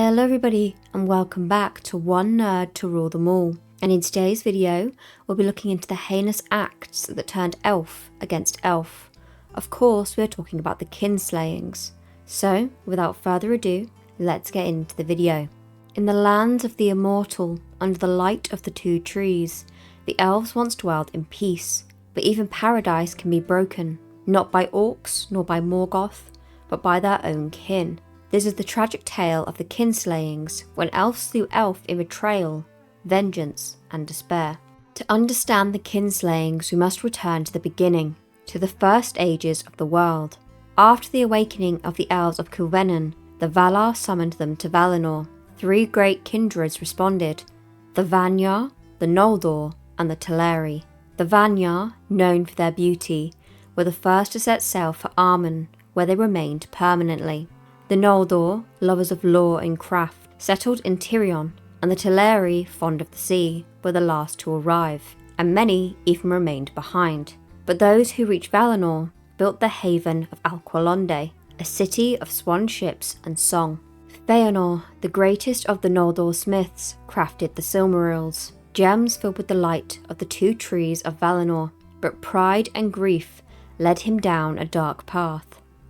Hello everybody and welcome back to One Nerd to Rule Them All, and in today's video we'll be looking into the heinous acts that turned elf against elf. Of course we're talking about the Kinslayings, so without further ado let's get into the video. In the lands of the immortal, under the light of the two trees, the elves once dwelled in peace, but even paradise can be broken, not by orcs nor by Morgoth, but by their own kin. This is the tragic tale of the Kinslayings, when elves slew elf in betrayal, vengeance, and despair. To understand the Kinslayings, we must return to the beginning, to the first ages of the world. After the awakening of the elves of Culvenon, the Valar summoned them to Valinor. Three great kindreds responded: the Vanyar, the Noldor, and the Teleri. The Vanyar, known for their beauty, were the first to set sail for Armen, where they remained permanently. The Noldor, lovers of lore and craft, settled in Tirion, and the Teleri, fond of the sea, were the last to arrive, and many even remained behind. But those who reached Valinor built the haven of Alqualonde, a city of swan ships and song. Fëanor, the greatest of the Noldor smiths, crafted the Silmarils, gems filled with the light of the two trees of Valinor, but pride and grief led him down a dark path.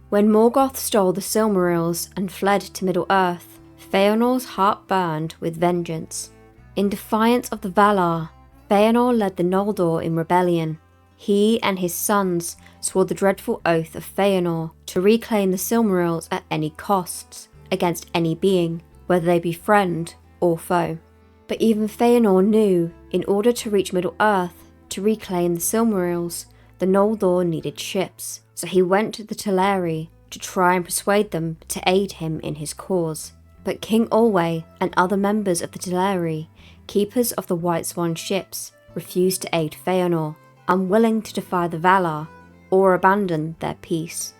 When Morgoth stole the Silmarils and fled to Middle-earth, Fëanor's heart burned with vengeance. In defiance of the Valar, Fëanor led the Noldor in rebellion. He and his sons swore the dreadful oath of Fëanor to reclaim the Silmarils at any costs, against any being, whether they be friend or foe. But even Fëanor knew, in order to reach Middle-earth, to reclaim the Silmarils, the Noldor needed ships. So he went to the Teleri to try and persuade them to aid him in his cause. But King Olwe and other members of the Teleri, keepers of the White Swan ships, refused to aid Fëanor, unwilling to defy the Valar or abandon their peace.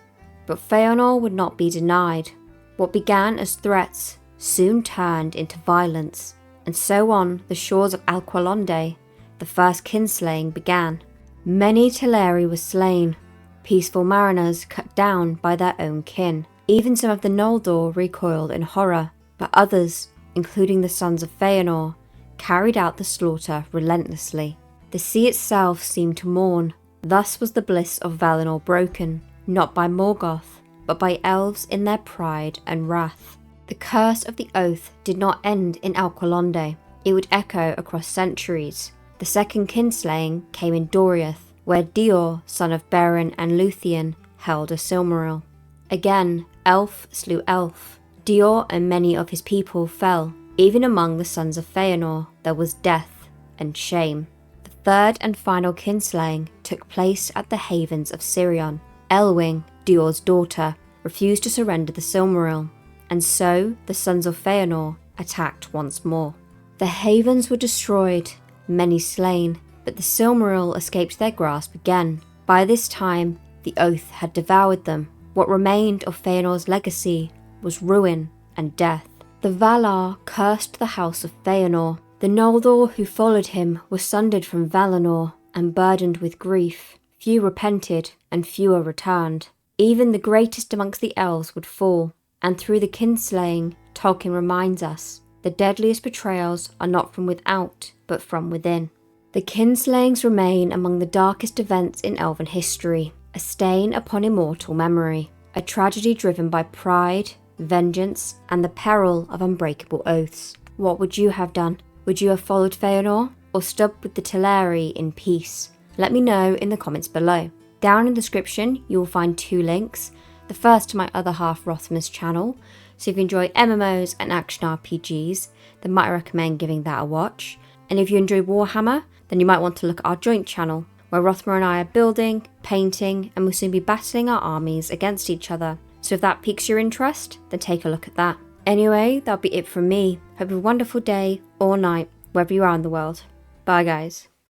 But Fëanor would not be denied. What began as threats soon turned into violence, and so on the shores of Alqualonde, the first kinslaying began. Many Teleri were slain, peaceful mariners cut down by their own kin. Even some of the Noldor recoiled in horror, but others, including the sons of Fëanor, carried out the slaughter relentlessly. The sea itself seemed to mourn. Thus was the bliss of Valinor broken, not by Morgoth, but by elves in their pride and wrath. The curse of the oath did not end in Alqualonde. It would echo across centuries. The second kinslaying came in Doriath, where Dior, son of Beren and Luthien, held a Silmaril. Again, elf slew elf. Dior and many of his people fell. Even among the sons of Fëanor there was death and shame. The third and final kinslaying took place at the havens of Sirion. Elwing, Dior's daughter, refused to surrender the Silmaril, and so the sons of Fëanor attacked once more. The havens were destroyed, many slain, but the Silmaril escaped their grasp again. By this time, the oath had devoured them. What remained of Fëanor's legacy was ruin and death. The Valar cursed the house of Fëanor. The Noldor who followed him were sundered from Valinor and burdened with grief. Few repented and fewer returned. Even the greatest amongst the elves would fall, and through the kinslaying, Tolkien reminds us, the deadliest betrayals are not from without, but from within. The kinslayings remain among the darkest events in elven history, a stain upon immortal memory, a tragedy driven by pride, vengeance, and the peril of unbreakable oaths. What would you have done? Would you have followed Fëanor, or stood with the Teleri in peace? Let me know in the comments below. Down in the description you will find two links, the first to my other half Rothmer's channel, so if you enjoy MMOs and action RPGs, then might recommend giving that a watch. And if you enjoy Warhammer, then you might want to look at our joint channel, where Rothmer and I are building, painting, and will soon be battling our armies against each other. So if that piques your interest, then take a look at that. Anyway, that'll be it from me. Hope you have a wonderful day or night, wherever you are in the world. Bye guys.